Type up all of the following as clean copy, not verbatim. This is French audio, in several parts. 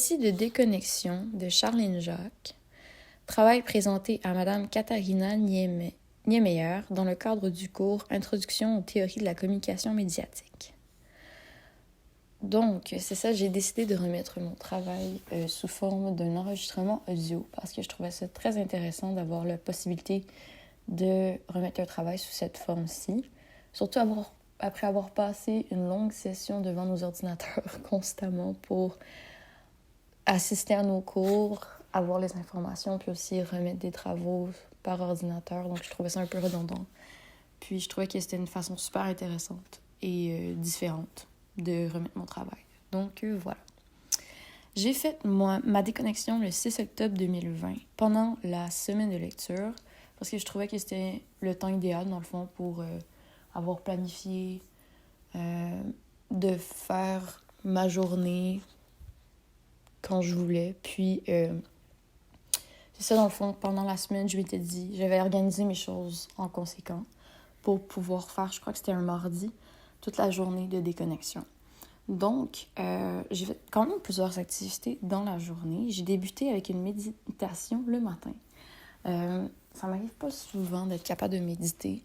Récit de déconnexion de Charlene Jacques. Travail présenté à Madame Katharina Niemeyer dans le cadre du cours Introduction aux théories de la communication médiatique. Donc, c'est ça, j'ai décidé de remettre mon travail sous forme d'un enregistrement audio parce que je trouvais ça très intéressant d'avoir la possibilité de remettre un travail sous cette forme-ci. Surtout après avoir passé une longue session devant nos ordinateurs constamment pour assister à nos cours, avoir les informations, puis aussi remettre des travaux par ordinateur. Donc, je trouvais ça un peu redondant. Puis, je trouvais que c'était une façon super intéressante et différente de remettre mon travail. Donc, voilà. J'ai fait ma déconnexion le 6 octobre 2020 pendant la semaine de lecture parce que je trouvais que c'était le temps idéal, dans le fond, pour avoir planifié de faire ma journée quand je voulais. Puis, c'est ça, dans le fond, pendant la semaine, je m'étais dit, j'avais organisé mes choses en conséquent pour pouvoir faire, je crois que c'était un mardi, toute la journée de déconnexion. Donc, j'ai fait quand même plusieurs activités dans la journée. J'ai débuté avec une méditation le matin. Ça m'arrive pas souvent d'être capable de méditer.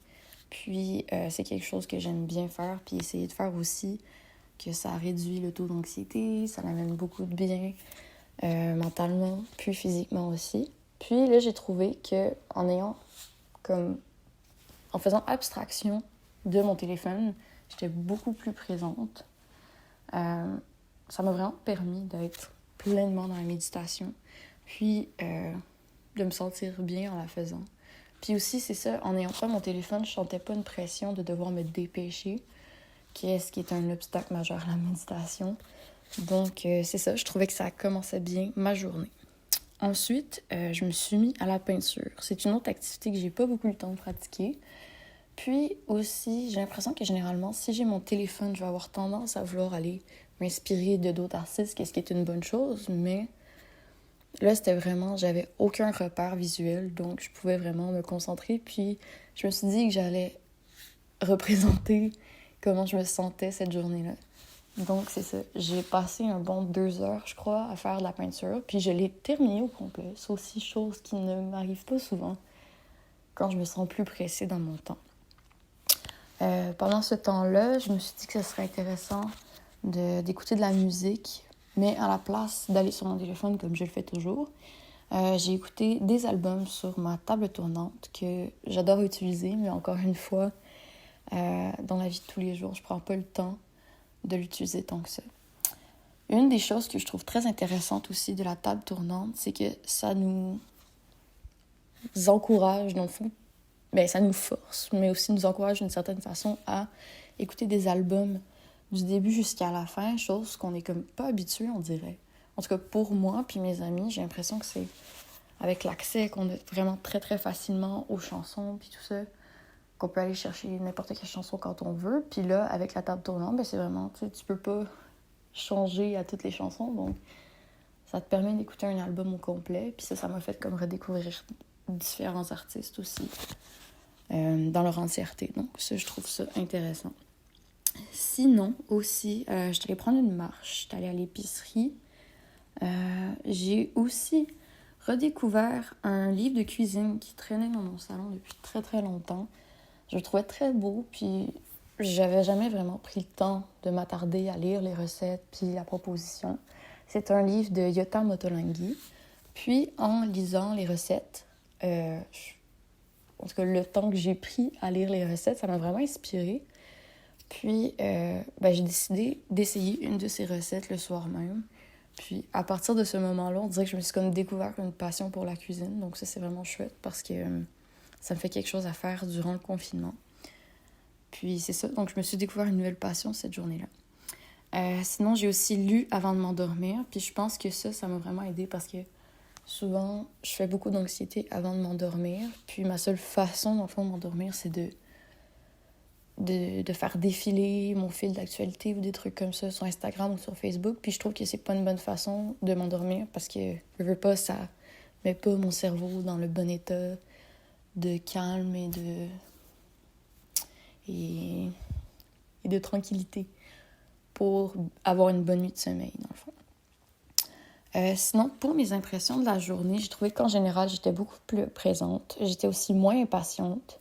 Puis, c'est quelque chose que j'aime bien faire. Puis, essayer de faire aussi que ça réduit le taux d'anxiété. Ça amène beaucoup de bien mentalement, puis physiquement aussi. Puis là, j'ai trouvé que en faisant abstraction de mon téléphone, j'étais beaucoup plus présente. Ça m'a vraiment permis d'être pleinement dans la méditation, puis de me sentir bien en la faisant. Puis aussi, c'est ça, en n'ayant pas mon téléphone, je sentais pas une pression de devoir me dépêcher, qui est un obstacle majeur à la méditation. Donc, c'est ça, je trouvais que ça commençait bien ma journée. Ensuite, je me suis mis à la peinture. C'est une autre activité que j'ai pas beaucoup le temps de pratiquer. Puis aussi, j'ai l'impression que généralement, si j'ai mon téléphone, je vais avoir tendance à vouloir aller m'inspirer de d'autres artistes, ce qui est une bonne chose, mais là, c'était vraiment, j'avais aucun repère visuel, donc je pouvais vraiment me concentrer. Puis je me suis dit que j'allais représenter comment je me sentais cette journée-là. Donc, c'est ça. J'ai passé un bon 2 heures, je crois, à faire de la peinture. Puis je l'ai terminée au complet. C'est aussi chose qui ne m'arrive pas souvent quand je me sens plus pressée dans mon temps. Pendant ce temps-là, je me suis dit que ce serait intéressant d'écouter de la musique, mais à la place d'aller sur mon téléphone comme je le fais toujours, j'ai écouté des albums sur ma table tournante que j'adore utiliser, mais encore une fois, dans la vie de tous les jours, je prends pas le temps de l'utiliser tant que ça. Une des choses que je trouve très intéressante aussi de la table tournante, c'est que ça nous encourage, dans le fond, ça nous force, mais aussi nous encourage d'une certaine façon à écouter des albums du début jusqu'à la fin, chose qu'on n'est comme pas habitué, on dirait. En tout cas, pour moi puis mes amis, j'ai l'impression que c'est avec l'accès qu'on a vraiment très, très facilement aux chansons puis tout ça, qu'on peut aller chercher n'importe quelle chanson quand on veut. Puis là, avec la table tournante, c'est vraiment, tu peux pas changer à toutes les chansons, donc ça te permet d'écouter un album au complet. Puis ça m'a fait comme redécouvrir différents artistes aussi, dans leur entièreté. Donc ça, je trouve ça intéressant. Sinon, aussi, je suis allée prendre une marche, je suis allée à l'épicerie. J'ai aussi redécouvert un livre de cuisine qui traînait dans mon salon depuis très très longtemps. Je le trouvais très beau, puis j'avais jamais vraiment pris le temps de m'attarder à lire les recettes puis la proposition. C'est un livre de Yota Motolenghi. Puis, en lisant les recettes, en tout cas, le temps que j'ai pris à lire les recettes, ça m'a vraiment inspirée. Puis, j'ai décidé d'essayer une de ces recettes le soir même. Puis, à partir de ce moment-là, on dirait que je me suis comme découvert une passion pour la cuisine. Donc ça, c'est vraiment chouette parce que ça me fait quelque chose à faire durant le confinement. Puis, c'est ça. Donc, je me suis découvert une nouvelle passion cette journée-là. Sinon, j'ai aussi lu avant de m'endormir. Puis, je pense que ça m'a vraiment aidée parce que souvent, je fais beaucoup d'anxiété avant de m'endormir. Puis, ma seule façon, dans le fond, de m'endormir, c'est de faire défiler mon fil d'actualité ou des trucs comme ça sur Instagram ou sur Facebook. Puis je trouve que c'est pas une bonne façon de m'endormir parce que je veux pas, ça met pas mon cerveau dans le bon état de calme et de tranquillité pour avoir une bonne nuit de sommeil, dans le fond. Sinon, pour mes impressions de la journée, j'ai trouvé qu'en général, j'étais beaucoup plus présente. J'étais aussi moins impatiente.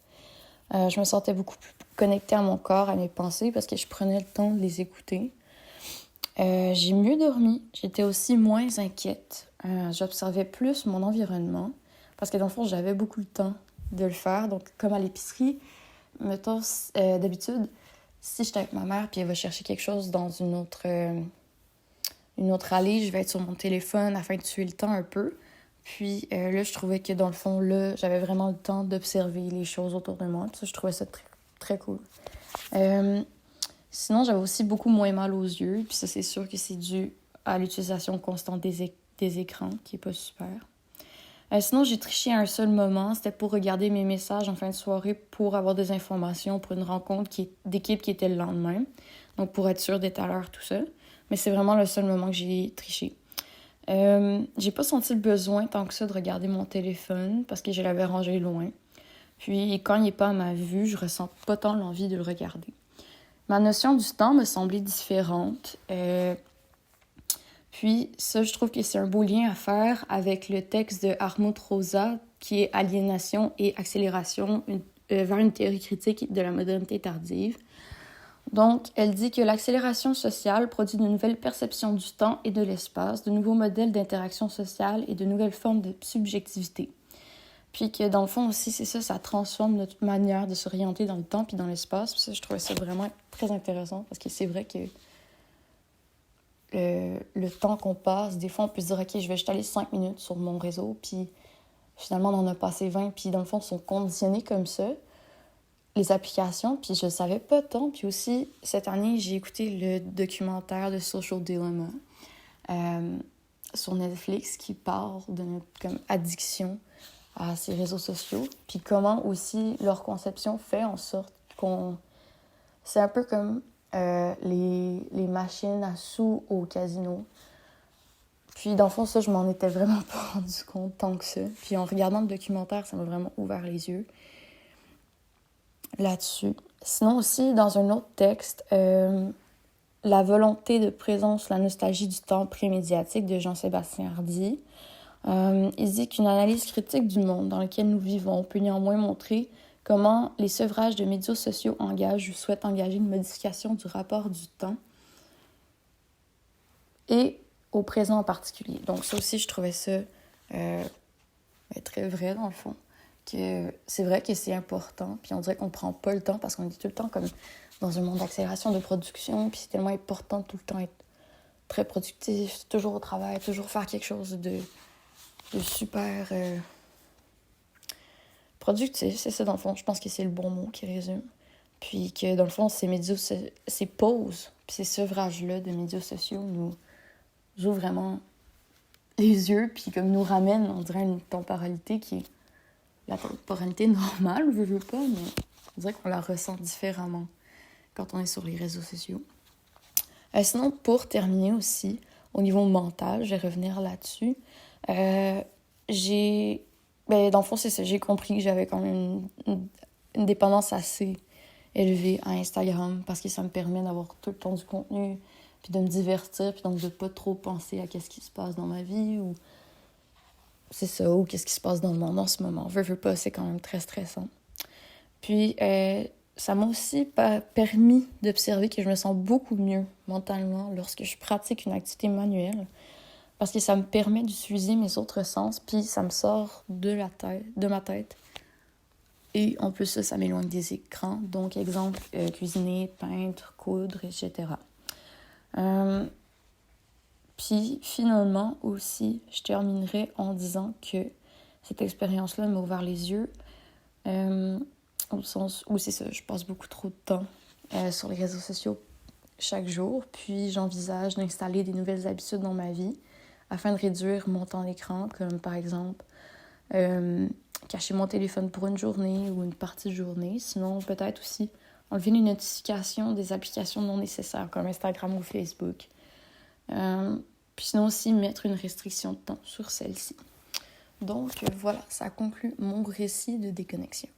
Je me sentais beaucoup plus connectée à mon corps, à mes pensées, parce que je prenais le temps de les écouter. J'ai mieux dormi. J'étais aussi moins inquiète. J'observais plus mon environnement, parce que dans le fond, j'avais beaucoup de temps de le faire. Donc, comme à l'épicerie, mettons, d'habitude, si j'étais avec ma mère puis elle va chercher quelque chose dans une autre allée, je vais être sur mon téléphone afin de tuer le temps un peu. Puis là, je trouvais que dans le fond, là, j'avais vraiment le temps d'observer les choses autour de moi. Puis ça, je trouvais ça très, très cool. Sinon, j'avais aussi beaucoup moins mal aux yeux. Puis ça, c'est sûr que c'est dû à l'utilisation constante des écrans, qui est pas super. Sinon, j'ai triché à un seul moment. C'était pour regarder mes messages en fin de soirée pour avoir des informations pour une rencontre d'équipe qui était le lendemain. Donc, pour être sûre d'être à l'heure, tout ça. Mais c'est vraiment le seul moment que j'ai triché. J'ai pas senti le besoin tant que ça de regarder mon téléphone parce que je l'avais rangé loin. Puis, quand il n'est pas à ma vue, je ressens pas tant l'envie de le regarder. Ma notion du temps me semblait différente. Puis ça, je trouve que c'est un beau lien à faire avec le texte de Hartmut Rosa, qui est Aliénation et accélération vers une théorie critique de la modernité tardive. Donc, elle dit que l'accélération sociale produit de nouvelles perceptions du temps et de l'espace, de nouveaux modèles d'interaction sociale et de nouvelles formes de subjectivité. Puis que dans le fond aussi, c'est ça, ça transforme notre manière de s'orienter dans le temps puis dans l'espace. Puis ça, je trouvais ça vraiment très intéressant parce que c'est vrai que le temps qu'on passe, des fois, on peut se dire, OK, je vais juste aller 5 minutes sur mon réseau, puis finalement, on en a passé 20, puis dans le fond, ils sont conditionnés comme ça, les applications, puis je ne savais pas tant. Puis aussi, cette année, j'ai écouté le documentaire de Social Dilemma sur Netflix qui parle de notre comme, addiction à ces réseaux sociaux, puis comment aussi leur conception fait en sorte qu'on... C'est un peu comme les machines à sous au casino. Puis, dans le fond, ça, je m'en étais vraiment pas rendu compte tant que ça. Puis, en regardant le documentaire, ça m'a vraiment ouvert les yeux là-dessus. Sinon aussi, dans un autre texte, La volonté de présence, la nostalgie du temps prémédiatique de Jean-Sébastien Hardy, il dit qu'une analyse critique du monde dans lequel nous vivons peut néanmoins montrer comment les sevrages de médias sociaux engagent ou souhaitent engager une modification du rapport du temps et au présent en particulier. Donc ça aussi, je trouvais ça très vrai dans le fond. Que c'est vrai que c'est important, puis on dirait qu'on prend pas le temps parce qu'on est tout le temps comme dans un monde d'accélération de production, puis c'est tellement important de tout le temps être très productif, toujours au travail, toujours faire quelque chose de super productif, c'est ça dans le fond. Je pense que c'est le bon mot qui résume. Puis que dans le fond, ces pauses, puis ces sevrages-là de médias sociaux nous ouvrent vraiment les yeux, puis comme nous ramènent, on dirait, une temporalité qui est la temporalité normale, je veux pas, mais on dirait qu'on la ressent différemment quand on est sur les réseaux sociaux. Sinon, pour terminer aussi, au niveau mental, je vais revenir là-dessus. Dans le fond, c'est ça. J'ai compris que j'avais quand même une dépendance assez élevée à Instagram parce que ça me permet d'avoir tout le temps du contenu, puis de me divertir, puis donc de pas trop penser à qu'est-ce qui se passe dans ma vie ou c'est ça, ou qu'est-ce qui se passe dans le monde en ce moment. Veux pas, c'est quand même très stressant. Puis, ça m'a aussi permis d'observer que je me sens beaucoup mieux mentalement lorsque je pratique une activité manuelle parce que ça me permet d'utiliser mes autres sens, puis ça me sort de ma tête. Et en plus, ça m'éloigne des écrans. Donc, exemple, cuisiner, peindre, coudre, etc. Puis, finalement, aussi, je terminerai en disant que cette expérience-là m'a ouvert les yeux au sens où c'est ça, je passe beaucoup trop de temps sur les réseaux sociaux chaque jour, puis j'envisage d'installer des nouvelles habitudes dans ma vie afin de réduire mon temps d'écran, comme par exemple cacher mon téléphone pour une journée ou une partie de journée. Sinon, peut-être aussi enlever les notifications des applications non nécessaires comme Instagram ou Facebook. Puis sinon aussi mettre une restriction de temps sur celle-ci. Donc voilà, ça conclut mon récit de déconnexion.